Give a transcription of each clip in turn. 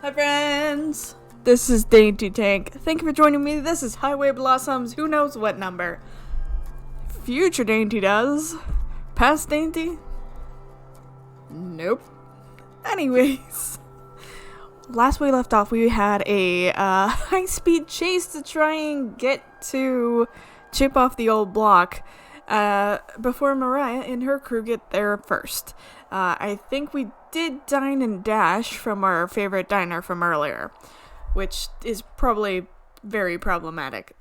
Hi friends! This is Dainty Tank. Thank you for joining me. This is Highway Blossoms, who knows what number. Future Dainty does. Past Dainty? Nope. Anyways. Last we left off, we had a high-speed chase to try and get to chip off the old block before Mariah and her crew get there first. I think we did dine and dash from our favorite diner from earlier, which is probably very problematic.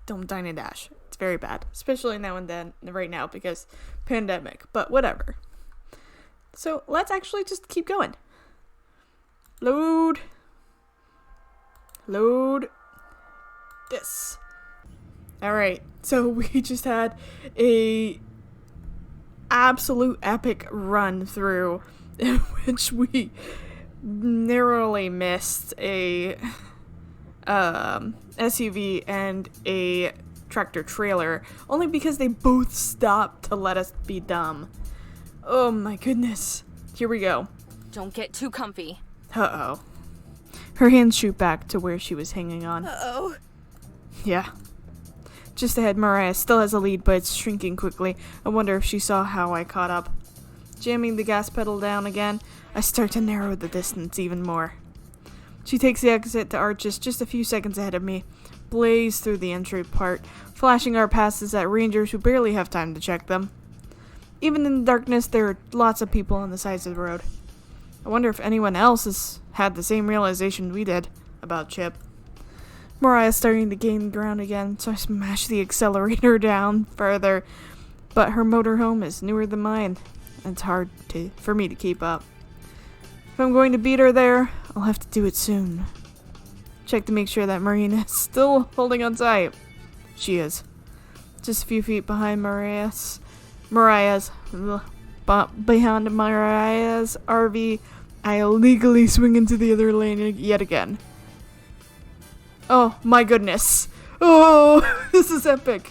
Don't dine and dash. It's very bad, especially now and then, right now, because pandemic, but whatever. So let's actually just keep going. Load this. Alright, so we just had a absolute epic run through in which we narrowly missed a SUV and a tractor trailer, only because they both stopped to let us be dumb. Oh my goodness. Here we go. Don't get too comfy. Uh-oh. Her hands shoot back to where she was hanging on. Uh-oh. Yeah. Just ahead, Mariah still has a lead, but it's shrinking quickly. I wonder if she saw how I caught up. Jamming the gas pedal down again, I start to narrow the distance even more. She takes the exit to Arches just a few seconds ahead of me, blaze through the entry part, flashing our passes at rangers who barely have time to check them. Even in the darkness, there are lots of people on the sides of the road. I wonder if anyone else has had the same realization we did about Chip. Mariah's starting to gain ground again, so I smash the accelerator down further, but her motorhome is newer than mine, and it's hard for me to keep up. If I'm going to beat her there, I'll have to do it soon. Check to make sure that Marina is still holding on tight. She is. Just a few feet behind Mariah's RV, I illegally swing into the other lane yet again. Oh my goodness. Oh, this is epic.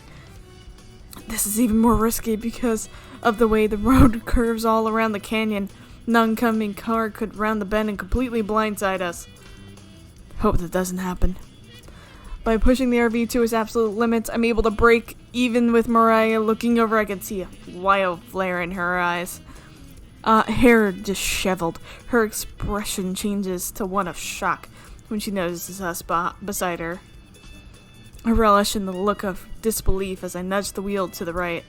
This is even more risky because of the way the road curves all around the canyon. An oncoming car could round the bend and completely blindside us. Hope that doesn't happen. By pushing the RV to its absolute limits, I'm able to brake. Even with Mariah looking over, I can see a wild flare in her eyes. Hair disheveled. Her expression changes to one of shock when she notices us beside her. I relish in the look of disbelief as I nudge the wheel to the right.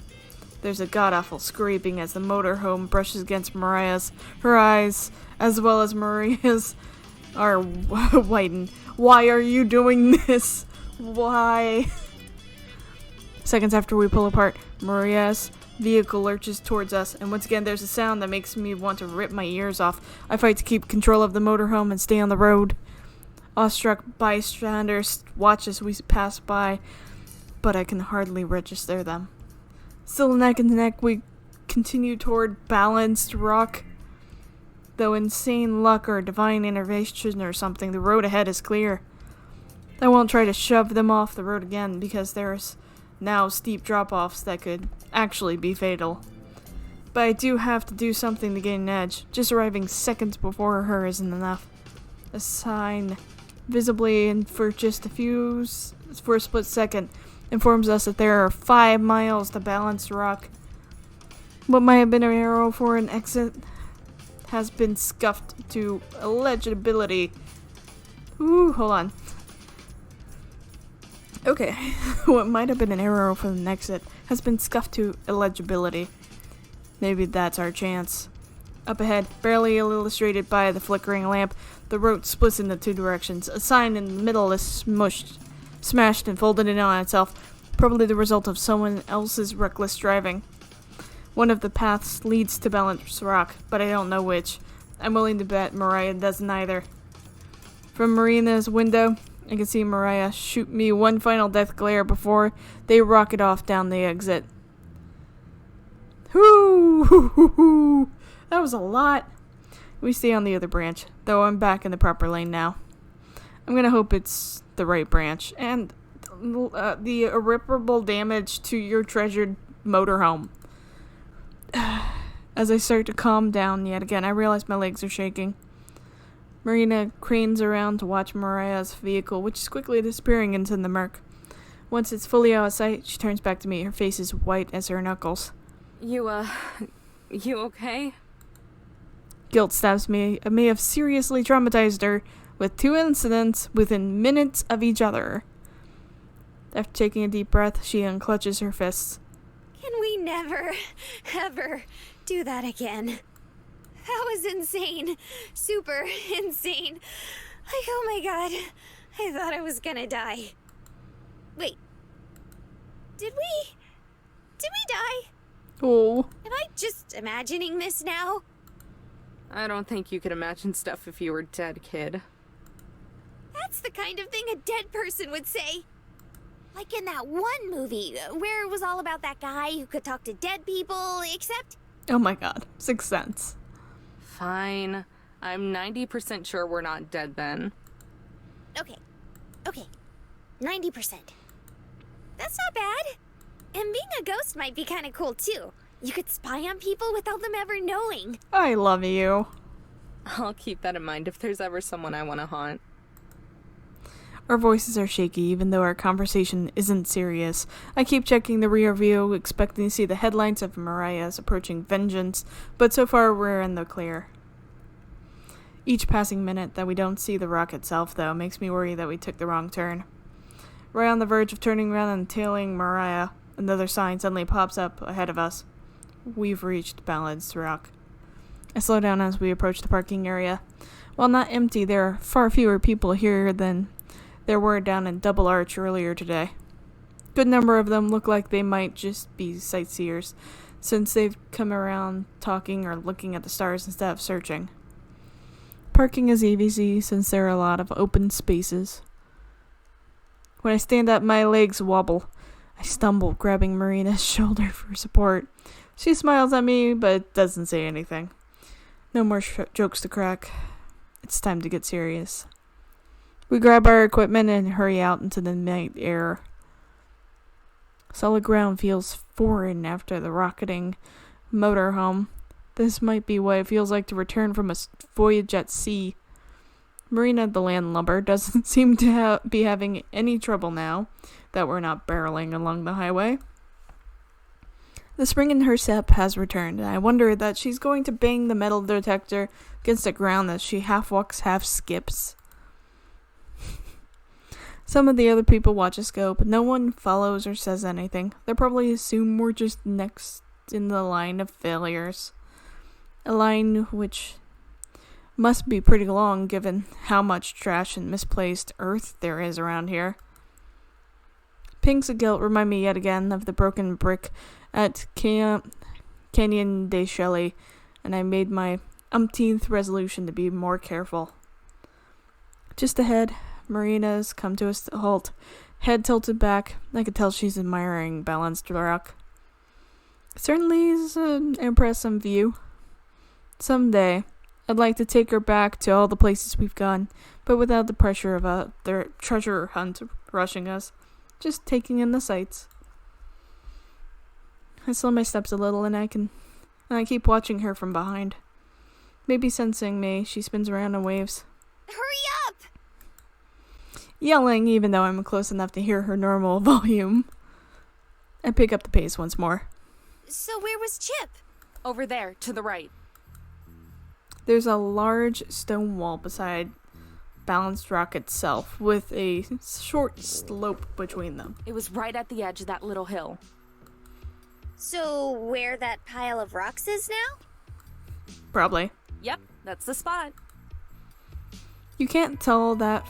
There's a god-awful scraping as the motorhome brushes against Mariah's. Her eyes, as well as Maria's, are whitened. Why are you doing this? Why? Seconds after we pull apart, Maria's vehicle lurches towards us, and once again there's a sound that makes me want to rip my ears off. I fight to keep control of the motorhome and stay on the road. Awestruck bystanders watch as we pass by, but I can hardly register them. Still neck and neck, we continue toward balanced rock. Though insane luck or divine intervention or something, the road ahead is clear. I won't try to shove them off the road again because there's now steep drop-offs that could actually be fatal. But I do have to do something to gain an edge. Just arriving seconds before her isn't enough. A sign, visibly and for a split second, informs us that there are 5 miles to balanced rock. What might have been an arrow for an exit has been scuffed to illegibility. Ooh, hold on. Okay, what might have been an arrow for an exit has been scuffed to illegibility. Maybe that's our chance. Up ahead, barely illustrated by the flickering lamp, the road splits into 2 directions. A sign in the middle is smashed and folded in on itself, probably the result of someone else's reckless driving. One of the paths leads to balanced rock, but I don't know which. I'm willing to bet Mariah doesn't either. From Marina's window, I can see Mariah shoot me one final death glare before they rocket off down the exit. Whoo! That was a lot. We stay on the other branch, though I'm back in the proper lane now. I'm gonna hope it's the right branch, and the irreparable damage to your treasured motorhome. As I start to calm down yet again, I realize my legs are shaking. Marina cranes around to watch Mariah's vehicle, which is quickly disappearing into the murk. Once it's fully out of sight, she turns back to me. Her face is white as her knuckles. You okay? Guilt stabs me. I may have seriously traumatized her with 2 incidents within minutes of each other. After taking a deep breath, she unclutches her fists. Can we never, ever do that again? That was insane. Super insane. Like, oh my god. I thought I was gonna die. Wait. Did we die? Oh. Am I just imagining this now? I don't think you could imagine stuff if you were dead, kid. That's the kind of thing a dead person would say. Like in that one movie where it was all about that guy who could talk to dead people, except... Oh my god. 6th Sense. Fine. I'm 90% sure we're not dead then. Okay. 90%. That's not bad. And being a ghost might be kind of cool too. You could spy on people without them ever knowing. I love you. I'll keep that in mind if there's ever someone I want to haunt. Our voices are shaky, even though our conversation isn't serious. I keep checking the rear view, expecting to see the headlights of Mariah's approaching vengeance, but so far we're in the clear. Each passing minute that we don't see the rock itself, though, makes me worry that we took the wrong turn. Right on the verge of turning around and tailing Mariah, another sign suddenly pops up ahead of us. We've reached Balanced Rock. I slow down as we approach the parking area. While not empty, there are far fewer people here than there were down in Double Arch earlier today. Good number of them look like they might just be sightseers, since they've come around talking or looking at the stars instead of searching. Parking is easy since there are a lot of open spaces. When I stand up, my legs wobble. I stumble, grabbing Marina's shoulder for support. She smiles at me, but doesn't say anything. No more jokes to crack. It's time to get serious. We grab our equipment and hurry out into the night air. Solid ground feels foreign after the rocketing motorhome. This might be what it feels like to return from a voyage at sea. Marina, the landlubber, doesn't seem to be having any trouble now that we're not barreling along the highway. The spring in her step has returned, and I wonder that she's going to bang the metal detector against the ground as she half walks, half skips. Some of the other people watch us go, but no one follows or says anything. They probably assume we're just next in the line of failures. A line which must be pretty long given how much trash and misplaced earth there is around here. Pings of guilt remind me yet again of the broken brick at Canyon de Shelley, and I made my umpteenth resolution to be more careful. Just ahead, Marina's come to a halt, head tilted back. I could tell she's admiring Balanced Rock. Certainly is an impressive view. Someday, I'd like to take her back to all the places we've gone, but without the pressure of their treasure hunt rushing us. Just taking in the sights. I slow my steps a little and I keep watching her from behind. Maybe sensing me, she spins around and waves. Hurry up! Yelling even though I'm close enough to hear her normal volume. I pick up the pace once more. So where was Chip? Over there, to the right. There's a large stone wall beside Balanced Rock itself, with a short slope between them. It was right at the edge of that little hill. So where that pile of rocks is now? Probably. Yep, that's the spot. You can't tell that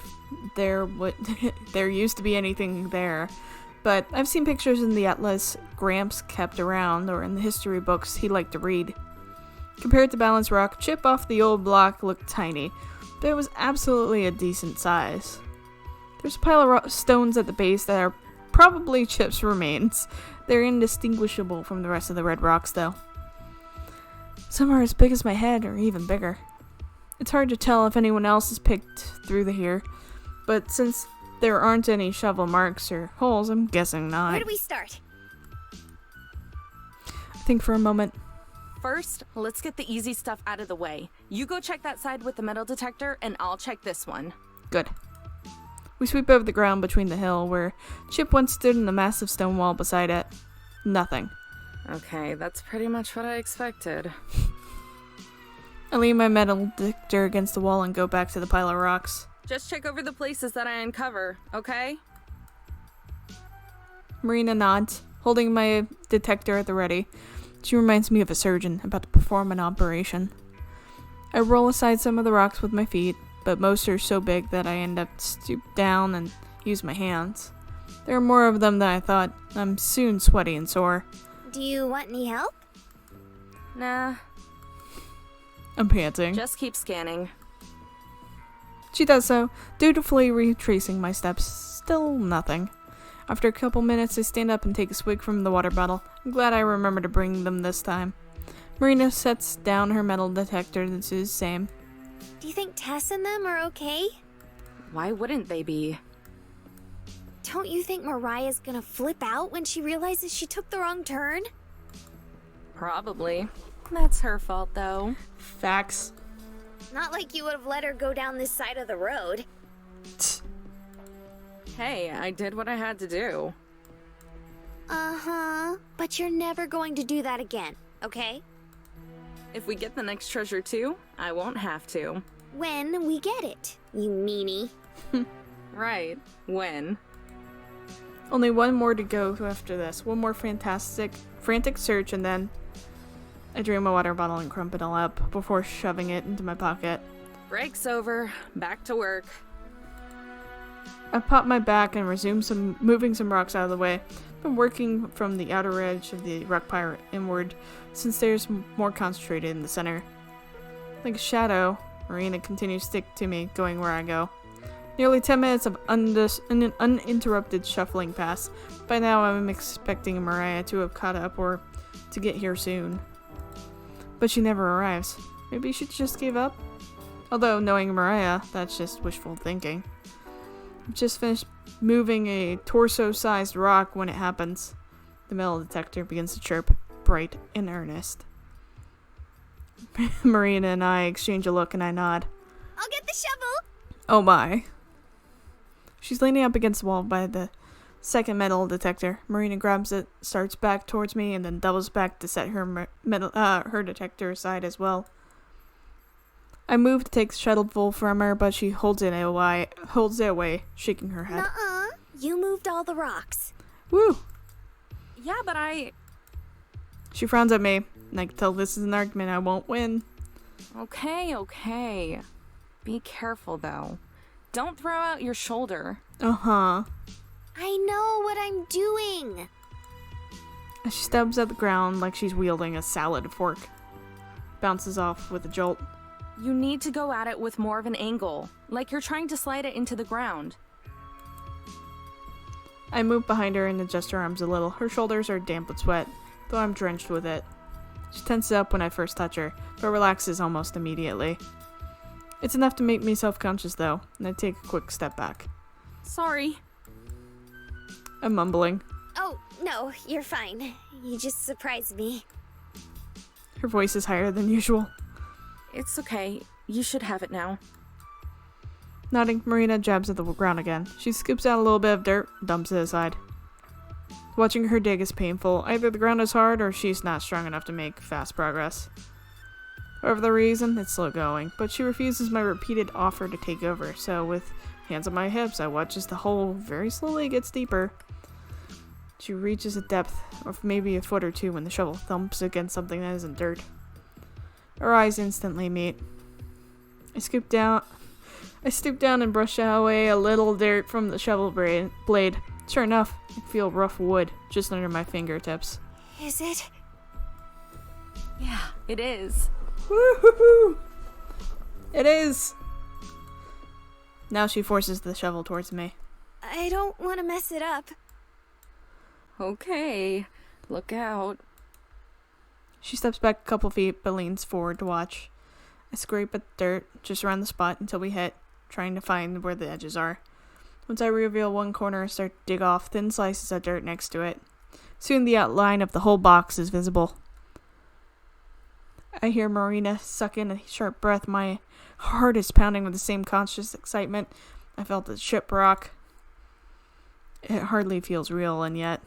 there used to be anything there, but I've seen pictures in the atlas Gramps kept around, or in the history books he liked to read. Compared to Balanced Rock, Chip off the old block looked tiny, but it was absolutely a decent size. There's a pile of stones at the base that are probably Chip's remains. They're indistinguishable from the rest of the red rocks, though. Some are as big as my head, or even bigger. It's hard to tell if anyone else has picked through here, but since there aren't any shovel marks or holes, I'm guessing not. Where do we start? I think for a moment. first, let's get the easy stuff out of the way. You go check that side with the metal detector, and I'll check this one. Good. We sweep over the ground between the hill where Chip once stood and the massive stone wall beside it. Nothing. Okay, that's pretty much what I expected. I lean my metal detector against the wall and go back to the pile of rocks. Just check over the places that I uncover, okay? Marina nods, holding my detector at the ready. She reminds me of a surgeon about to perform an operation. I roll aside some of the rocks with my feet, but most are so big that I end up stooped down and use my hands. There are more of them than I thought. I'm soon sweaty and sore. Do you want any help? Nah, I'm panting. just keep scanning. She does so, dutifully retracing my steps. Still nothing. After a couple minutes, I stand up and take a swig from the water bottle. I'm glad I remember to bring them this time. Marina sets down her metal detector and says the same. Do you think Tess and them are okay? Why wouldn't they be? Don't you think Mariah's gonna flip out when she realizes she took the wrong turn? Probably. That's her fault, though. Facts. Not like you would have let her go down this side of the road. Hey, I did what I had to do. Uh-huh. But you're never going to do that again, okay? If we get the next treasure too, I won't have to. When we get it, you meanie. Right. When? Only one more to go after this. One more frantic search, and then I drain my water bottle and crump it all up before shoving it into my pocket. Break's over. Back to work. I pop my back and resume moving some rocks out of the way. I've been working from the outer edge of the rock pile inward, since there's more concentrated in the center. Like a shadow, Marina continues to stick to me, going where I go. Nearly 10 minutes of uninterrupted shuffling pass. By now I'm expecting Mariah to have caught up or to get here soon. But she never arrives. Maybe she just gave up? Although, knowing Mariah, that's just wishful thinking. I've just finished moving a torso-sized rock when it happens. The metal detector begins to chirp, bright and earnest. Marina and I exchange a look and I nod. I'll get the shovel! Oh my. She's leaning up against the wall by the second metal detector. Marina grabs it, starts back towards me, and then doubles back to set her her detector aside as well. I move to take the shovelful from her, but she holds it away, shaking her head. Nuh-uh. You moved all the rocks. Woo! Yeah, but She frowns at me, and I can tell this is an argument I won't win. Okay. Be careful, though. Don't throw out your shoulder. Uh-huh. I know what I'm doing. She stabs at the ground like she's wielding a salad fork. Bounces off with a jolt. You need to go at it with more of an angle, like you're trying to slide it into the ground. I move behind her and adjust her arms a little. Her shoulders are damp with sweat, though I'm drenched with it. She tenses up when I first touch her, but relaxes almost immediately. It's enough to make me self-conscious, though, and I take a quick step back. Sorry. I'm mumbling. Oh, no, you're fine. You just surprised me. Her voice is higher than usual. It's okay. You should have it now. Nodding, Marina jabs at the ground again. She scoops out a little bit of dirt, dumps it aside. Watching her dig is painful. Either the ground is hard or she's not strong enough to make fast progress. Whatever the reason, it's slow going, but she refuses my repeated offer to take over, so with hands on my hips, I watch as the hole very slowly gets deeper. She reaches a depth of maybe a foot or two when the shovel thumps against something that isn't dirt. Our eyes instantly meet. I stoop down and brush away a little dirt from the shovel blade. Sure enough, I feel rough wood just under my fingertips. Is it? Yeah, it is. Woo-hoo-hoo! It is! Now she forces the shovel towards me. I don't want to mess it up. Okay. Look out. She steps back a couple feet but leans forward to watch. I scrape at the dirt just around the spot until we hit, trying to find where the edges are. Once I reveal one corner, I start to dig off thin slices of dirt next to it. Soon the outline of the whole box is visible. I hear Marina suck in a sharp breath. My heart is pounding with the same conscious excitement I felt at ship rock. It hardly feels real, and yet,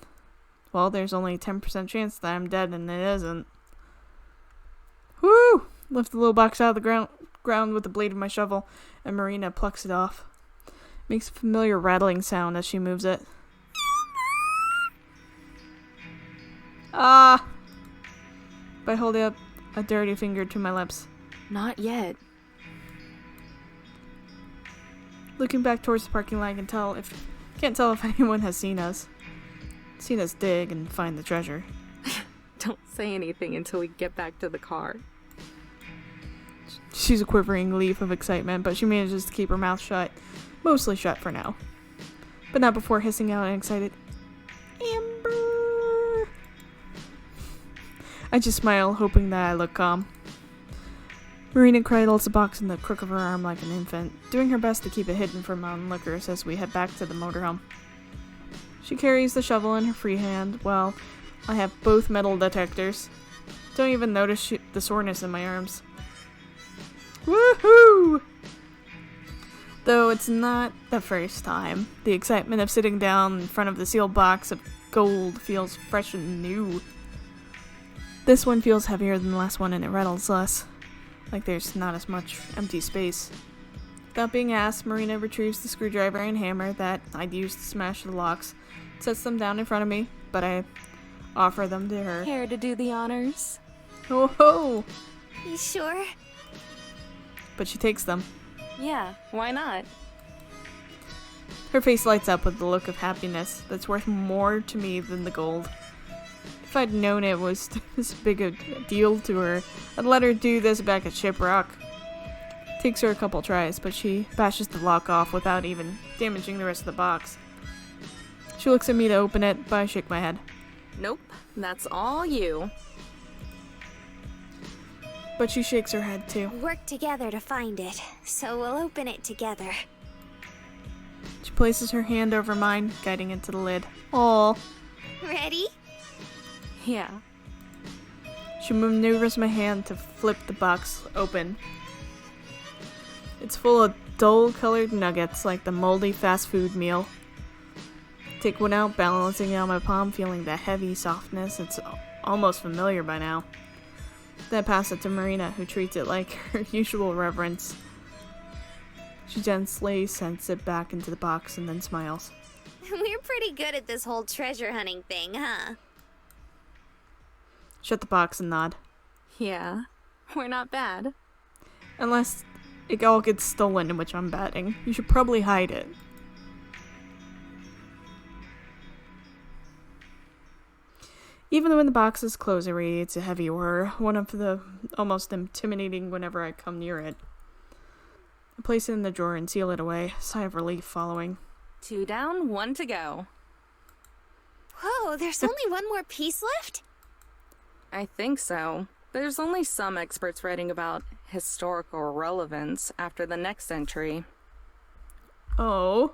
well, there's only a 10% chance that I'm dead, and it isn't. Woo! Lift the little box out of the ground with the blade of my shovel, and Marina plucks it off. Makes a familiar rattling sound as she moves it. Ah! By holding up a dirty finger to my lips. Not yet. Looking back towards the parking lot, I can't tell if anyone has seen us. Seen us dig and find the treasure. Don't say anything until we get back to the car. She's a quivering leaf of excitement, but she manages to keep her mouth shut. Mostly shut for now. But not before hissing out an excited, Amber! I just smile, hoping that I look calm. Marina cradles the box in the crook of her arm like an infant, doing her best to keep it hidden from onlookers as we head back to the motorhome. She carries the shovel in her free hand, while I have both metal detectors. Don't even notice the soreness in my arms. Woohoo! Though it's not the first time. The excitement of sitting down in front of the sealed box of gold feels fresh and new. This one feels heavier than the last one, and it rattles less. Like there's not as much empty space. Without being asked, Marina retrieves the screwdriver and hammer that I'd used to smash the locks, sets them down in front of me, but I offer them to her. Care to do the honors? Oh ho! You sure? But she takes them. Yeah, why not? Her face lights up with the look of happiness that's worth more to me than the gold. If I'd known it was this big a deal to her, I'd let her do this back at Shiprock. Takes her a couple tries, but she bashes the lock off without even damaging the rest of the box. She looks at me to open it, but I shake my head. Nope, that's all you. But she shakes her head too. Work together to find it, so we'll open it together. She places her hand over mine, guiding into the lid. Aww. Ready? Yeah. She maneuvers my hand to flip the box open. It's full of dull-colored nuggets like the moldy fast food meal. Take one out, balancing it on my palm, feeling the heavy softness. It's almost familiar by now. Then I pass it to Marina, who treats it like her usual reverence. She gently sends it back into the box and then smiles. We're pretty good at this whole treasure hunting thing, huh? Shut the box and nod. Yeah, we're not bad. Unless it all gets stolen, in which I'm betting. You should probably hide it. Even when the box is closed, it radiates a heavy aura, one of the almost intimidating whenever I come near it. I place it in the drawer and seal it away, sigh of relief following. 2 down, 1 to go. Whoa, there's only one more piece left? I think so. There's only some experts writing about historical relevance after the next entry. Oh.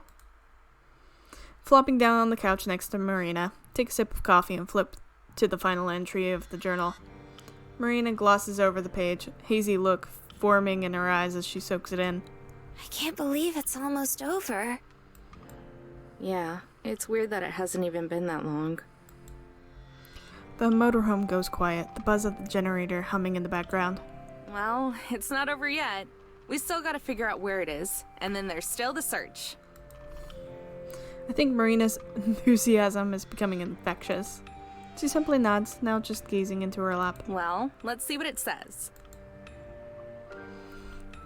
Flopping down on the couch next to Marina, take a sip of coffee and flip to the final entry of the journal. Marina glosses over the page, hazy look forming in her eyes as she soaks it in. I can't believe it's almost over. Yeah, it's weird that it hasn't even been that long. The motorhome goes quiet, the buzz of the generator humming in the background. Well, it's not over yet. We still gotta figure out where it is, and then there's still the search. I think Marina's enthusiasm is becoming infectious. She simply nods, now just gazing into her lap. Well, let's see what it says.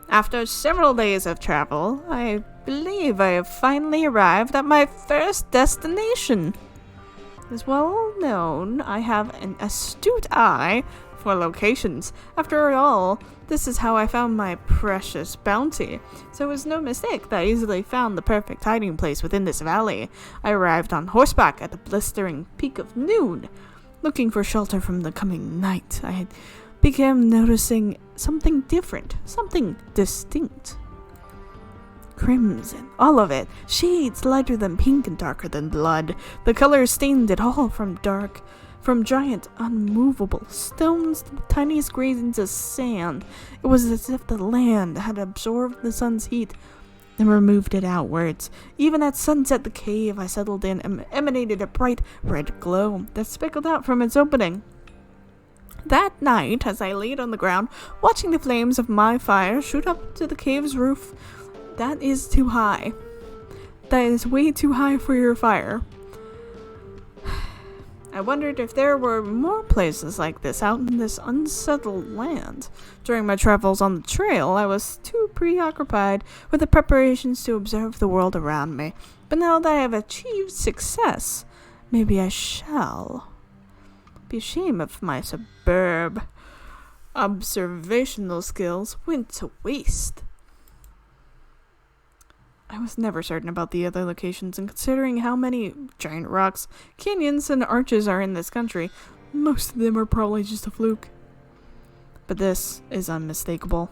After several days of travel, I believe I have finally arrived at my first destination. As well known, I have an astute eye for locations. After all, this is how I found my precious bounty. So it was no mistake that I easily found the perfect hiding place within this valley. I arrived on horseback at the blistering peak of noon. Looking for shelter from the coming night, I had began noticing something different, something distinct. Crimson, all of it, shades lighter than pink and darker than blood. The colors stained it all from from giant, unmovable stones to the tiniest grains of sand. It was as if the land had absorbed the sun's heat and removed it outwards. Even at sunset, the cave I settled in emanated a bright red glow that speckled out from its opening. That night, as I laid on the ground, watching the flames of my fire shoot up to the cave's roof, that is too high. That is way too high for your fire. I wondered if there were more places like this out in this unsettled land. During my travels on the trail, I was too preoccupied with the preparations to observe the world around me. But now that I have achieved success, maybe I shall be ashamed of my superb observational skills went to waste. I was never certain about the other locations, and considering how many giant rocks, canyons, and arches are in this country, most of them are probably just a fluke. But this is unmistakable.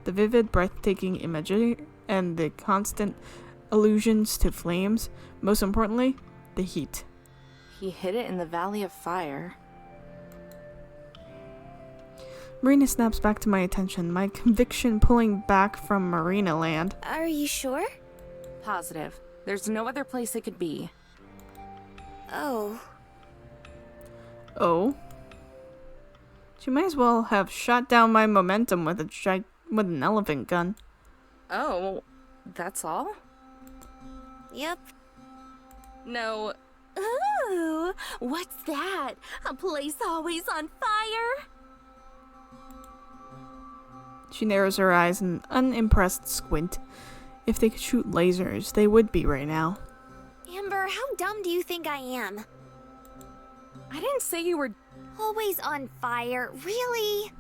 The vivid, breathtaking imagery and the constant allusions to flames, most importantly, the heat. He hid it in the Valley of Fire. Marina snaps back to my attention, my conviction pulling back from Marina Land. Are you sure? Positive. There's no other place it could be. Oh. Oh? She might as well have shot down my momentum with an elephant gun. Oh, that's all? Yep. No. Ooh, what's that? A place always on fire? She narrows her eyes in an unimpressed squint. If they could shoot lasers, they would be right now. Amber, how dumb do you think I am? I didn't say you were... Always on fire, really?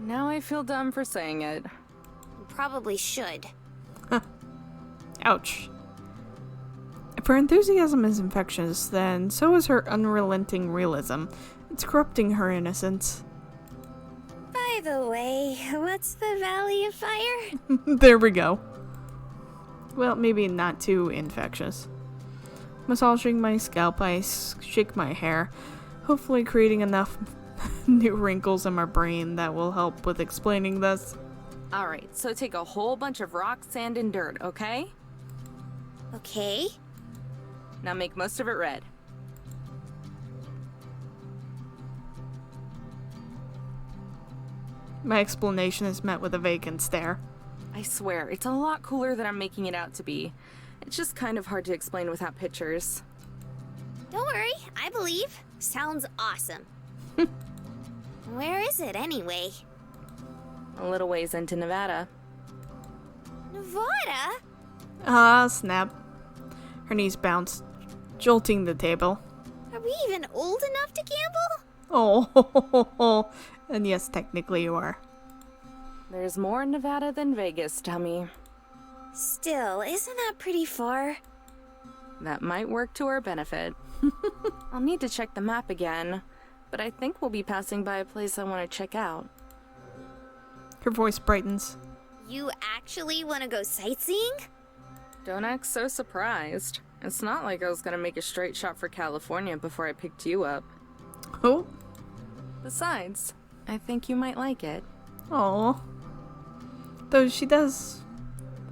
Now I feel dumb for saying it. You probably should. Ouch. If her enthusiasm is infectious, then so is her unrelenting realism. It's corrupting her innocence. By the way, what's the Valley of Fire? There we go. Well, maybe not too infectious. Massaging my scalp, I shake my hair, hopefully creating enough new wrinkles in my brain that will help with explaining this. Alright, so take a whole bunch of rock, sand, and dirt, okay? Okay. Now make most of it red. My explanation is met with a vacant stare. I swear, it's a lot cooler than I'm making it out to be. It's just kind of hard to explain without pictures. Don't worry, I believe. Sounds awesome. Where is it anyway? A little ways into Nevada. Nevada? Ah, snap. Her knees bounce, jolting the table. Are we even old enough to gamble? Oh, and yes, technically you are. There's more in Nevada than Vegas, dummy. Still, isn't that pretty far? That might work to our benefit. I'll need to check the map again, but I think we'll be passing by a place I want to check out. Her voice brightens. You actually want to go sightseeing? Don't act so surprised. It's not like I was gonna make a straight shot for California before I picked you up. Oh? Besides, I think you might like it. Oh. Though she does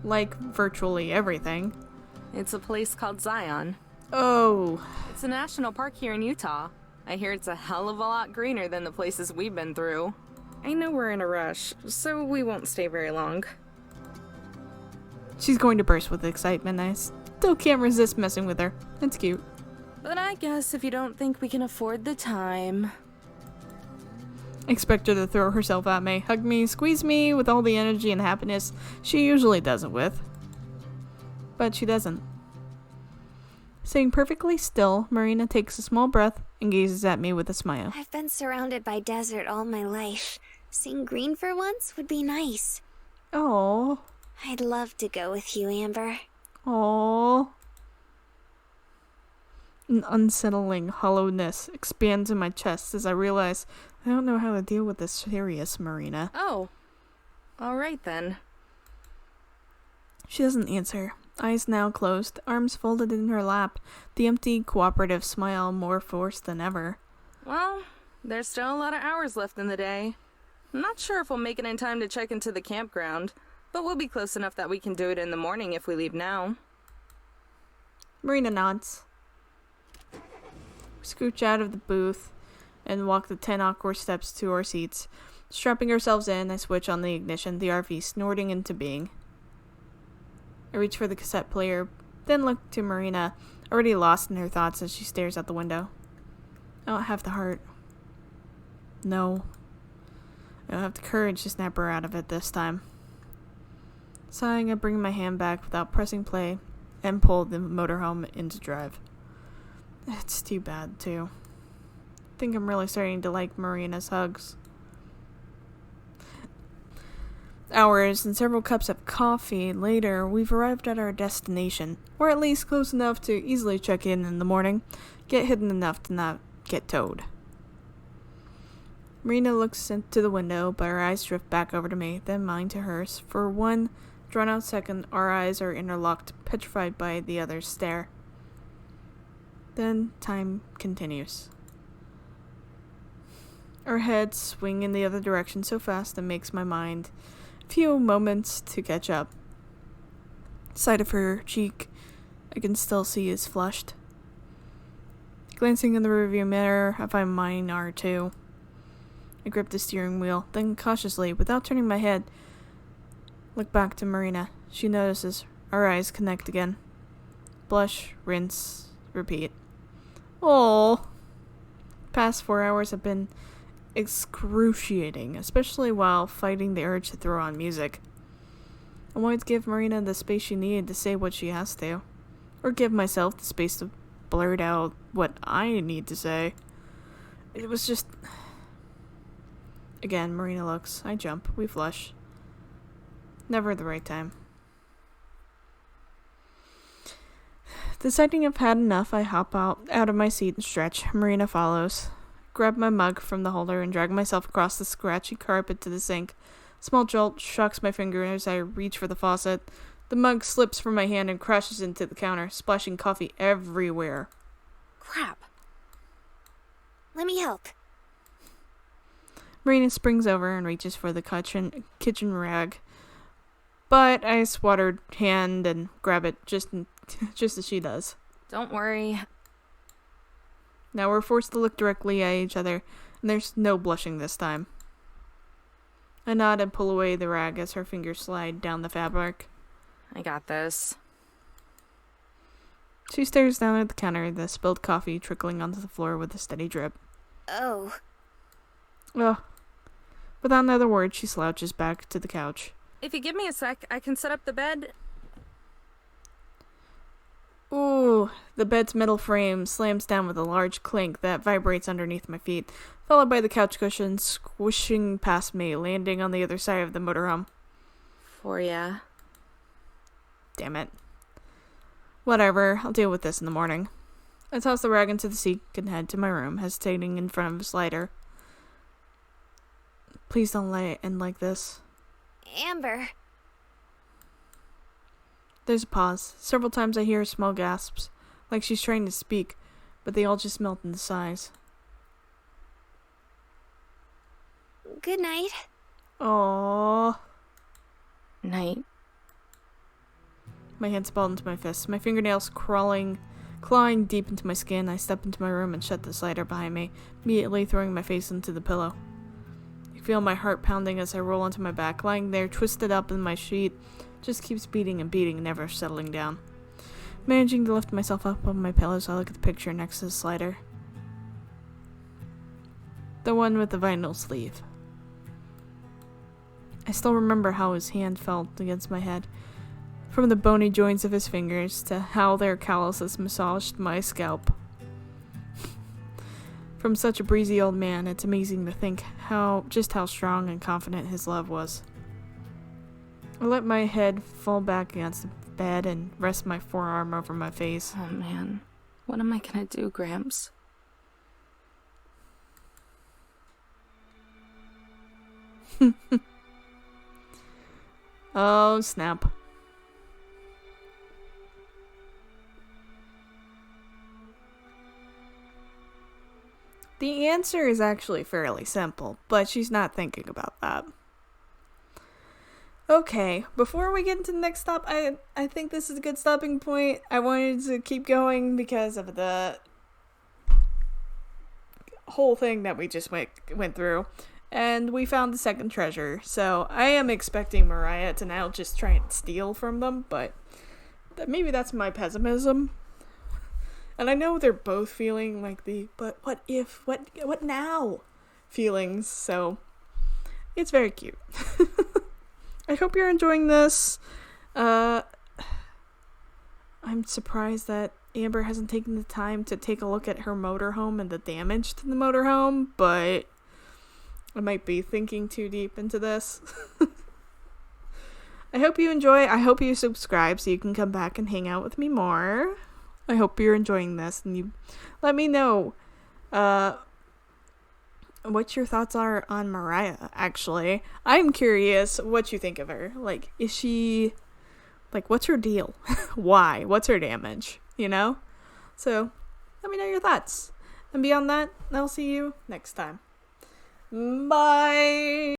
like virtually everything. It's a place called Zion. Oh. It's a national park here in Utah. I hear it's a hell of a lot greener than the places we've been through. I know we're in a rush, so we won't stay very long. She's going to burst with excitement. I still can't resist messing with her. It's cute. But I guess if you don't think we can afford the time... Expect her to throw herself at me, hug me, squeeze me with all the energy and happiness she usually does it with. But she doesn't. Sitting perfectly still, Marina takes a small breath and gazes at me with a smile. I've been surrounded by desert all my life. Seeing green for once would be nice. Oh. I'd love to go with you, Amber. Oh. An unsettling hollowness expands in my chest as I realize I don't know how to deal with this serious Marina. Oh. Alright then. She doesn't answer. Eyes now closed, arms folded in her lap, the empty, cooperative smile more forced than ever. Well, there's still a lot of hours left in the day. I'm not sure if we'll make it in time to check into the campground, but we'll be close enough that we can do it in the morning if we leave now. Marina nods. We scooch out of the booth and walk the 10 awkward steps to our seats. Strapping ourselves in, I switch on the ignition, the RV snorting into being. I reach for the cassette player, then look to Marina, already lost in her thoughts as she stares out the window. I don't have the heart. No. I don't have the courage to snap her out of it this time. Sighing, I bring my hand back without pressing play and pull the motorhome into drive. It's too bad, too. I think I'm really starting to like Marina's hugs. Hours and several cups of coffee later, we've arrived at our destination, or at least close enough to easily check in the morning, get hidden enough to not get towed. Marina looks into the window, but her eyes drift back over to me, then mine to hers. For one drawn-out second, our eyes are interlocked, petrified by the other's stare. Then time continues. Our heads swing in the other direction so fast it makes my mind few moments to catch up. The side of her cheek I can still see is flushed. Glancing in the rearview mirror, I find mine are too. I grip the steering wheel, then cautiously, without turning my head, look back to Marina. She notices. Our eyes connect again. Blush, rinse, repeat. Oh, past 4 hours have been excruciating, especially while fighting the urge to throw on music. I wanted to give Marina the space she needed to say what she has to, or give myself the space to blurt out what I need to say. It was just... Again, Marina looks. I jump. We flush. Never the right time. Deciding I've had enough, I hop out of my seat and stretch. Marina follows. Grab my mug from the holder and drag myself across the scratchy carpet to the sink. Small jolt shocks my finger as I reach for the faucet. The mug slips from my hand and crashes into the counter, splashing coffee everywhere. Crap. Let me help. Marina springs over and reaches for the kitchen rag. But I swat her hand and grab it just as she does. Don't worry. Now we're forced to look directly at each other, and there's no blushing this time. I nod and pull away the rag as her fingers slide down the fabric. I got this. She stares down at the counter, the spilled coffee trickling onto the floor with a steady drip. Oh. Ugh. Without another word, she slouches back to the couch. If you give me a sec, I can set up the bed. Ooh, the bed's metal frame slams down with a large clink that vibrates underneath my feet, followed by the couch cushions squishing past me, landing on the other side of the motorhome. For ya. Damn it. Whatever, I'll deal with this in the morning. I toss the rag into the sink and head to my room, hesitating in front of a slider. Please don't let it end like this. Amber. There's a pause. Several times I hear small gasps, like she's trying to speak, but they all just melt into sighs. Good night. Aww. Night. My hands balled into my fists, my fingernails clawing deep into my skin. I step into my room and shut the slider behind me, immediately throwing my face into the pillow. I feel my heart pounding as I roll onto my back, lying there twisted up in my sheet. Just keeps beating and beating, never settling down. Managing to lift myself up on my pillows, I look at the picture next to the slider. The one with the vinyl sleeve. I still remember how his hand felt against my head, from the bony joints of his fingers to how their calluses massaged my scalp. From such a breezy old man, it's amazing to think just how strong and confident his love was. I let my head fall back against the bed and rest my forearm over my face. Oh man, what am I gonna do, Gramps? Oh, snap. The answer is actually fairly simple, but she's not thinking about that. Okay, before we get into the next stop, I think this is a good stopping point. I wanted to keep going because of the whole thing that we just went through. And we found the second treasure, so I am expecting Mariah to now just try and steal from them, but maybe that's my pessimism. And I know they're both feeling like but what if, what now feelings, so it's very cute. I hope you're enjoying this. I'm surprised that Amber hasn't taken the time to take a look at her motorhome and the damage to the motorhome, but I might be thinking too deep into this. I hope you enjoy. I hope you subscribe so you can come back and hang out with me more. I hope you're enjoying this, and you let me know what your thoughts are on Mariah, actually. I'm curious what you think of her. Like, is she... Like, what's her deal? Why? What's her damage? You know? So, let me know your thoughts. And beyond that, I'll see you next time. Bye!